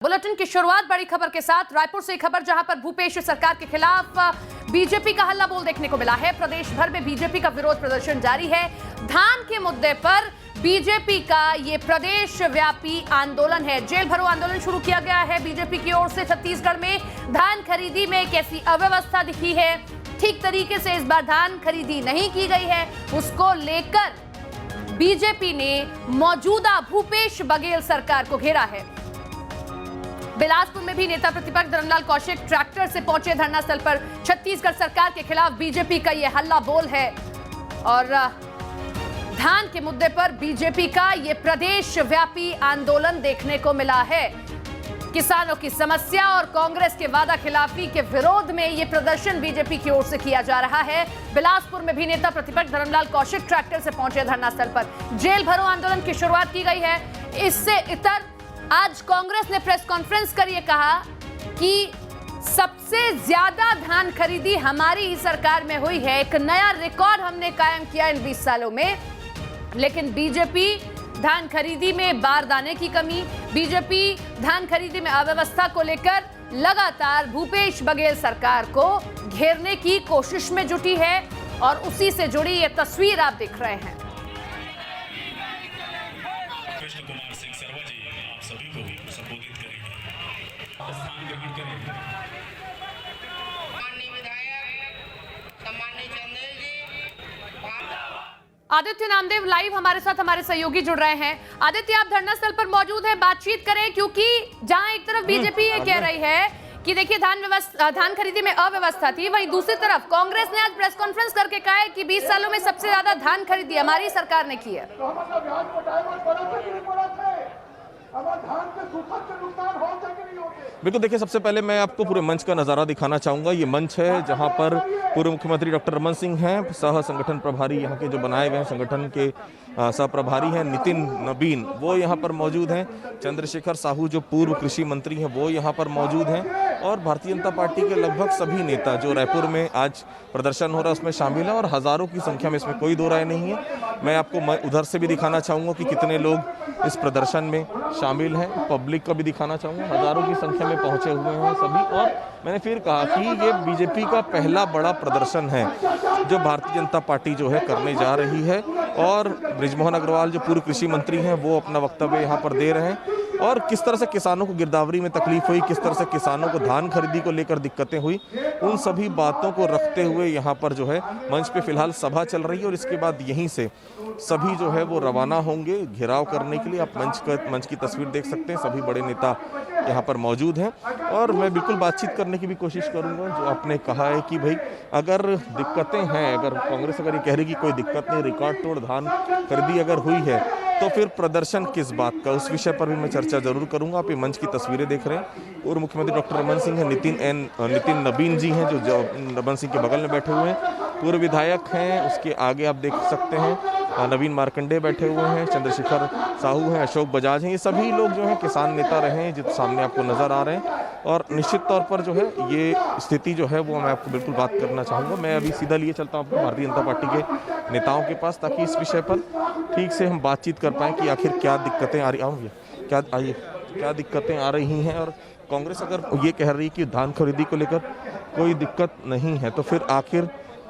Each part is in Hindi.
बुलेटिन की शुरुआत बड़ी खबर के साथ रायपुर से खबर, जहां पर भूपेश सरकार के खिलाफ बीजेपी का हल्ला बोल देखने को मिला है। प्रदेश भर में बीजेपी का विरोध प्रदर्शन जारी है। धान के मुद्दे पर बीजेपी का ये प्रदेश व्यापी आंदोलन है। जेल भरो आंदोलन शुरू किया गया है बीजेपी की ओर से। छत्तीसगढ़ में धान खरीदी में एक ऐसी अव्यवस्था दिखी है, ठीक तरीके से इस बार धान खरीदी नहीं की गई है। उसको लेकर बीजेपी ने मौजूदा भूपेश बघेल सरकार को घेरा है। बिलासपुर में भी नेता प्रतिपक्ष धर्मलाल कौशिक ट्रैक्टर से पहुंचे धरना स्थल पर। छत्तीसगढ़ सरकार के खिलाफ बीजेपी का यह हल्ला बोल है और धान के मुद्दे पर बीजेपी का यह प्रदेश व्यापी आंदोलन देखने को मिला है। किसानों की समस्या और कांग्रेस के वादा खिलाफी के विरोध में यह प्रदर्शन बीजेपी की ओर से किया जा रहा है। बिलासपुर में भी नेता प्रतिपक्ष धर्मलाल कौशिक ट्रैक्टर से पहुंचे धरना स्थल पर। जेल भरो आंदोलन की शुरुआत की गई है। इससे इतर आज कांग्रेस ने प्रेस कॉन्फ्रेंस कर यह कहा कि सबसे ज्यादा धान खरीदी हमारी ही सरकार में हुई है। एक नया रिकॉर्ड हमने कायम किया इन 20 सालों में। लेकिन बीजेपी धान खरीदी में बारदाने की कमी, बीजेपी धान खरीदी में अव्यवस्था को लेकर लगातार भूपेश बघेल सरकार को घेरने की कोशिश में जुटी है और उसी से जुड़ी ये तस्वीर आप देख रहे हैं। सभी को संबोधित करेंगे, स्थान ग्रहण करेंगे। माननीय विधायक सम्माननीय चंदेल जी। आदित्य नामदेव लाइव हमारे साथ हमारे सहयोगी जुड़ रहे हैं। आदित्य, आप धरना स्थल पर मौजूद हैं, बातचीत करें, क्योंकि जहां एक तरफ बीजेपी ये कह रही है कि देखिए धान खरीदी में अव्यवस्था थी, वहीं दूसरी तरफ कांग्रेस ने आज प्रेस कॉन्फ्रेंस करके कहा है कि 20 सालों में सबसे ज्यादा धान खरीदी हमारी सरकार ने की है। बिल्कुल, देखिए, सबसे पहले मैं आपको पूरे मंच का नज़ारा दिखाना चाहूँगा। ये मंच है जहाँ पर पूर्व मुख्यमंत्री डॉक्टर रमन सिंह हैं, सह संगठन प्रभारी यहाँ के जो बनाए गए संगठन के सह प्रभारी हैं नितिन नबीन, वो यहाँ पर मौजूद हैं। चंद्रशेखर साहू जो पूर्व कृषि मंत्री हैं वो यहाँ पर मौजूद हैं और भारतीय जनता पार्टी के लगभग सभी नेता जो रायपुर में आज प्रदर्शन हो रहा है उसमें शामिल है और हज़ारों की संख्या में, इसमें कोई दो राय नहीं है। मैं आपको उधर से भी दिखाना चाहूँगा कि कितने लोग इस प्रदर्शन में शामिल हैं। पब्लिक का भी दिखाना चाहूँगा, हज़ारों की संख्या में पहुँचे हुए हैं सभी। और मैंने फिर कहा कि ये बीजेपी का पहला बड़ा प्रदर्शन है जो भारतीय जनता पार्टी जो है करने जा रही है और बृजमोहन अग्रवाल जो पूर्व कृषि मंत्री हैं वो अपना वक्तव्य यहाँ पर दे रहे हैं और किस तरह से किसानों को गिरदावरी में तकलीफ हुई, किस तरह से किसानों को धान खरीदी को लेकर दिक्कतें हुई, उन सभी बातों को रखते हुए यहाँ पर जो है मंच पे फिलहाल सभा चल रही है और इसके बाद यहीं से सभी जो है वो रवाना होंगे घेराव करने के लिए। आप मंच की तस्वीर देख सकते हैं, सभी बड़े नेता यहाँ पर मौजूद हैं और मैं बिल्कुल बातचीत करने की भी कोशिश करूँगा। जो आपने कहा है कि भाई अगर दिक्कतें हैं, अगर कांग्रेस अगर ये कह रही कि कोई दिक्कत नहीं, रिकॉर्ड तोड़ धान खरीदी अगर हुई है तो फिर प्रदर्शन किस बात का, उस विषय पर भी मैं चर्चा जरूर करूंगा। आप ये मंच की तस्वीरें देख रहे हैं, पूर्व मुख्यमंत्री डॉक्टर रमन सिंह हैं, नितिन नबीन जी हैं जो रमन सिंह के बगल में बैठे हुए हैं, पूर्व विधायक हैं। उसके आगे आप देख सकते हैं नवीन मार्कंडे बैठे हुए हैं, चंद्रशेखर साहू हैं, अशोक बजाज हैं। ये सभी लोग जो हैं किसान नेता रहे हैं जो सामने आपको नज़र आ रहे हैं और निश्चित तौर पर जो है ये स्थिति जो है वो मैं आपको बिल्कुल बात करना चाहूँगा। मैं अभी सीधा लिए चलता हूँ आपको भारतीय जनता पार्टी के नेताओं के पास ताकि इस विषय पर ठीक से हम बातचीत कर पाएँ कि आखिर क्या दिक्कतें आ रही क्या दिक्कतें आ रही हैं। और कांग्रेस अगर ये कह रही है कि धान खरीदी को लेकर कोई दिक्कत नहीं है तो फिर आखिर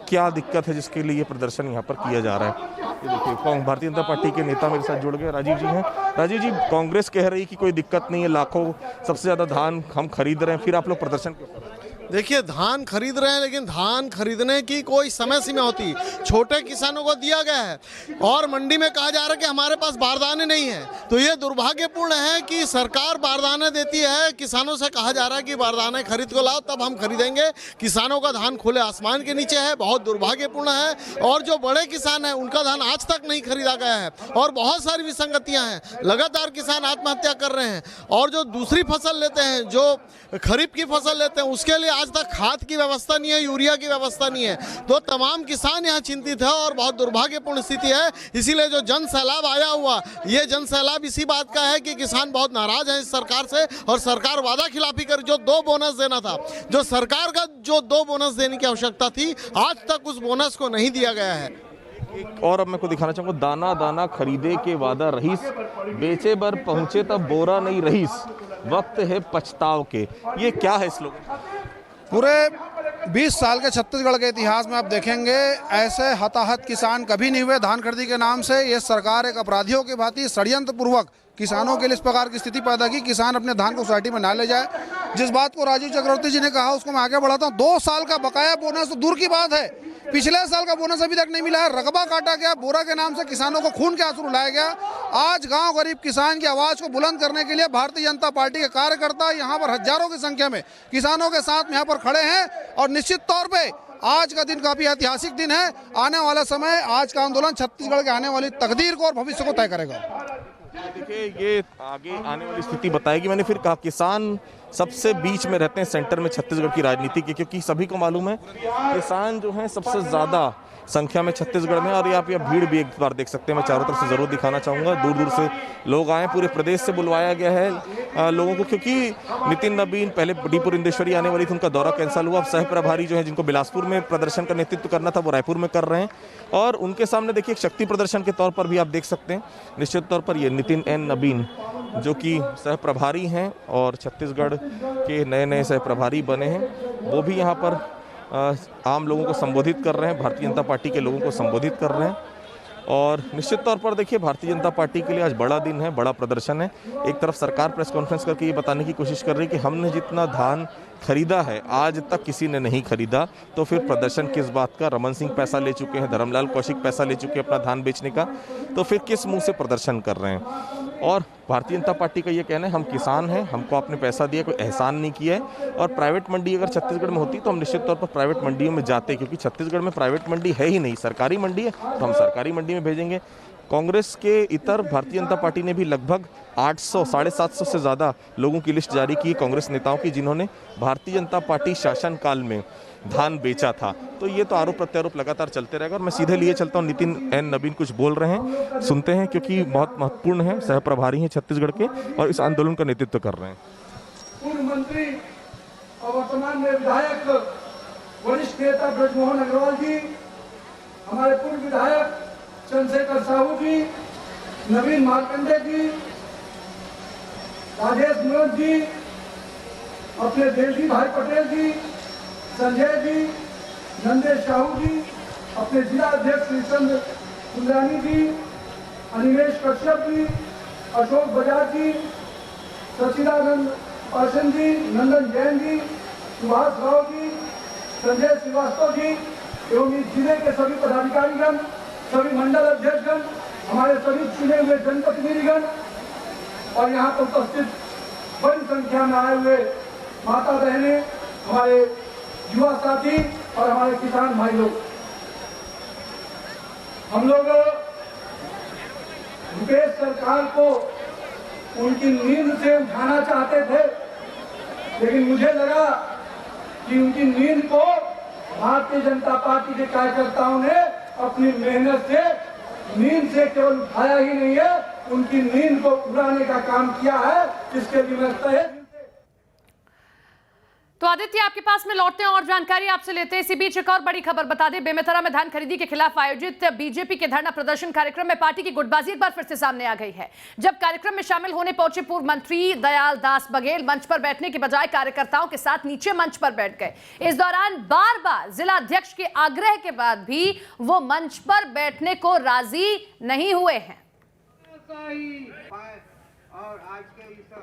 क्या दिक्कत है जिसके लिए ये प्रदर्शन यहाँ पर किया जा रहा है। ये देखिए, भारतीय जनता पार्टी के नेता मेरे साथ जुड़ गए, राजीव जी हैं। राजीव जी, कांग्रेस कह रही है कि कोई दिक्कत नहीं है, लाखों सबसे ज़्यादा धान हम खरीद रहे हैं, फिर आप लोग प्रदर्शन क्यों कर रहे हैं? देखिए, धान खरीद रहे हैं लेकिन धान खरीदने की कोई समय सीमा होती, छोटे किसानों को दिया गया है और मंडी में कहा जा रहा है कि हमारे पास बारदाने नहीं है। तो ये दुर्भाग्यपूर्ण है कि सरकार बारदाने देती है, किसानों से कहा जा रहा है कि बारदाने खरीद को लाओ तब हम खरीदेंगे। किसानों का धान खुले आसमान के नीचे है, बहुत दुर्भाग्यपूर्ण है। और जो बड़े किसान हैं उनका धान आज तक नहीं खरीदा गया है और बहुत सारी विसंगतियाँ हैं। लगातार किसान आत्महत्या कर रहे हैं और जो दूसरी फसल लेते हैं, जो खरीफ की फसल लेते हैं, उसके लिए आज तक खाद की व्यवस्था नहीं है, यूरिया की व्यवस्था नहीं है। तो तमाम किसान यहाँ चिंतित है और बहुत दुर्भाग्यपूर्ण स्थिति है। इसीलिए जो जन सैलाब आया हुआ, ये जन सैलाब इसी बात का है कि किसान बहुत नाराज हैं इस सरकार से और सरकार वादा खिलाफी कर जो 2 बोनस देना था, जो सरकार का जो 2 बोनस देने की आवश्यकता थी, आज तक उस बोनस को नहीं दिया गया है। एक और अब मैं को दिखाना चाहूंगा, दाना दाना खरीदे के वादा रहीस, बेचे बर पहुंचे तब बोरा नहीं रहीस, वक्त है पछताव के। ये क्या है स्लोगन? पूरे 20 साल के छत्तीसगढ़ के इतिहास में आप देखेंगे ऐसे हताहत किसान कभी नहीं हुए धान खरीदी के नाम से। ये सरकार एक अपराधियों की भांति षड्यंत्र पूर्वक किसानों के लिए इस प्रकार की स्थिति पैदा की, किसान अपने धान को सोसाइटी में ना ले जाए। जिस बात को राजीव चक्रवर्ती जी ने कहा उसको मैं आगे बढ़ाता हूँ। 2 साल का बकाया बोनस तो दूर की बात है, पिछले साल का बोनस अभी तक नहीं मिला है। रकबा काटा गया, बोरा के नाम से किसानों को खून के आंसू रुलाया गया। आज गांव गरीब किसान की आवाज को बुलंद करने के लिए भारतीय जनता पार्टी के कार्यकर्ता यहाँ पर हजारों की संख्या में किसानों के साथ यहाँ पर खड़े हैं और निश्चित तौर पे आज का दिन काफी ऐतिहासिक दिन है। आने वाला समय, आज का आंदोलन छत्तीसगढ़ के आने वाली तकदीर को और भविष्य को तय करेगा। देखिए, ये आगे आने वाली स्थिति बताएगी। मैंने फिर कहा, किसान सबसे बीच में रहते हैं सेंटर में छत्तीसगढ़ की राजनीति के, क्योंकि सभी को मालूम है किसान जो हैं सबसे ज़्यादा संख्या में छत्तीसगढ़ में। और ये आप भीड़ भी एक बार देख सकते हैं, मैं चारों तरफ से ज़रूर दिखाना चाहूँगा। दूर दूर से लोग आए, पूरे प्रदेश से बुलवाया गया है लोगों को, क्योंकि नितिन नबीन पहले डी पुरंदेश्वरी आने वाली थी, उनका दौरा कैंसिल हुआ। अब सह प्रभारी जो है, जिनको बिलासपुर में प्रदर्शन का नेतृत्व करना था, वो रायपुर में कर रहे हैं। और उनके सामने देखिए, एक शक्ति प्रदर्शन के तौर पर भी आप देख सकते हैं निश्चित तौर पर ये नितिन एन नबीन जो कि सह प्रभारी हैं और छत्तीसगढ़ के नए नए सह प्रभारी बने हैं, वो भी यहाँ पर आम लोगों को संबोधित कर रहे हैं, भारतीय जनता पार्टी के लोगों को संबोधित कर रहे हैं। और निश्चित तौर पर देखिए, भारतीय जनता पार्टी के लिए आज बड़ा दिन है, बड़ा प्रदर्शन है। एक तरफ सरकार प्रेस कॉन्फ्रेंस करके ये बताने की कोशिश कर रही है कि हमने जितना धान खरीदा है आज तक किसी ने नहीं खरीदा, तो फिर प्रदर्शन किस बात का? रमन सिंह पैसा ले चुके हैं, धर्मलाल कौशिक पैसा ले चुके हैं अपना धान बेचने का, तो फिर किस मुंह से प्रदर्शन कर रहे हैं? और भारतीय जनता पार्टी का ये कहना है, हम किसान हैं, हमको आपने पैसा दिया, कोई एहसान नहीं किया है। और प्राइवेट मंडी अगर छत्तीसगढ़ में होती तो हम निश्चित तौर पर प्राइवेट मंडियों में जाते, क्योंकि छत्तीसगढ़ में प्राइवेट मंडी है ही नहीं, सरकारी मंडी है, तो हम सरकारी मंडी में भेजेंगे। कांग्रेस के इतर भारतीय जनता पार्टी ने भी लगभग 800, 750 से ज़्यादा लोगों की लिस्ट जारी की कांग्रेस नेताओं की, जिन्होंने भारतीय जनता पार्टी शासनकाल में धान बेचा था। तो ये तो आरोप प्रत्यारोप लगातार चलते रहेगा। और मैं सीधे लिए चलता हूँ, नितिन एन नबीन कुछ बोल रहे हैं, सुनते हैं, क्योंकि बहुत महत्वपूर्ण है, सह प्रभारी हैं छत्तीसगढ़ के और इस आंदोलन का नेतृत्व कर रहे हैं। पूर्व मंत्री और वर्तमान में विधायक वरिष्ठ नेता ब्रजमोहन अग्रवाल जी, हमारे पूर्व विधायक चंद्रशेखर साहू जी, नवीन मार्कंडे जी, राजेश मनोज जी, अपने देवजी भाई पटेल जी, संजय जी, नंदेश साहू जी, अपने जिला अध्यक्ष श्रीचंद्र सुंदरानी जी, अनिमेश कश्यप जी, अशोक बजाज जी, सचिदानंद पासन जी, नंदन जैन जी, सुभाष राव जी, संजय श्रीवास्तव जी एवं इस जिले के सभी पदाधिकारीगण, सभी मंडल अध्यक्षगण, हमारे सभी चुने हुए जनप्रतिनिधिगण और यहाँ पर उपस्थित बड़ी संख्या में आए हुए माता बहनें, हमारे युवा साथी और हमारे किसान भाई लोग, हम लोग रुपेश सरकार को उनकी नींद से उठाना चाहते थे, लेकिन मुझे लगा कि उनकी नींद को भारतीय जनता पार्टी के कार्यकर्ताओं ने अपनी मेहनत से नींद से केवल उठाया ही नहीं है, उनकी नींद को उड़ाने का काम किया है, जिसके लिए मैं तहे। तो आदित्य, आपके पास में लौटते हैं और जानकारी आपसे लेते हैं। इसी बीच एक और बड़ी खबर बता दें, बेमेतरा में धान खरीदी के खिलाफ आयोजित बीजेपी के धरना प्रदर्शन कार्यक्रम में पार्टी की गुटबाजी एक बार फिर से सामने आ गई है। जब कार्यक्रम में शामिल होने पहुंचे पूर्व मंत्री दयाल दास बघेल मंच पर बैठने के बजाय कार्यकर्ताओं के साथ नीचे मंच पर बैठ गए। इस दौरान बार बार जिला अध्यक्ष के आग्रह के बाद भी वो मंच पर बैठने को राजी नहीं हुए हैं। और आज के इस